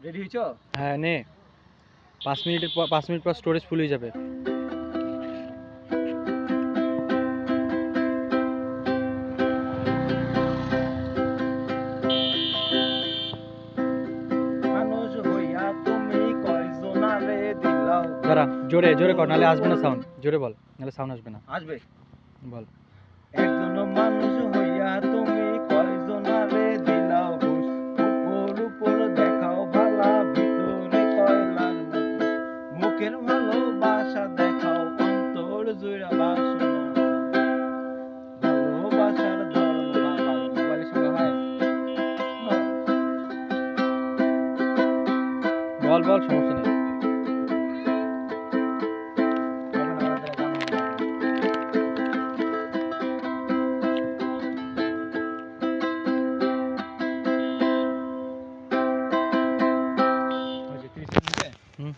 Ready হইছো? হ্যাঁ নে 5 মিনিট পর স্টোরেজ ফুল হয়ে যাবে। মানুষ হইয়া তুমি কয়জনারে দিলাও। দাঁড়া, জোরে জোরে কর, নাহলে আসবে না সাউন্ড। জোরে বল, নাহলে সাউন্ড আসবে না। আসবে। বল। একজন মানুষ হইয়া তুমি কয়জনারে দিলাও ঘুষ। উপর উপর দেখাও ভালা, ভিতরে কয়লার মতো। মুখের ভালোবাসা দেখাও, অন্তর জুড়া বাসনা। ভালোবাসার ধরন বাবা মোবাইলের সঙ্গে হয়। বল বল, সমস্যা নেই। হয়েছে 30 সেকেন্ডে। হুম।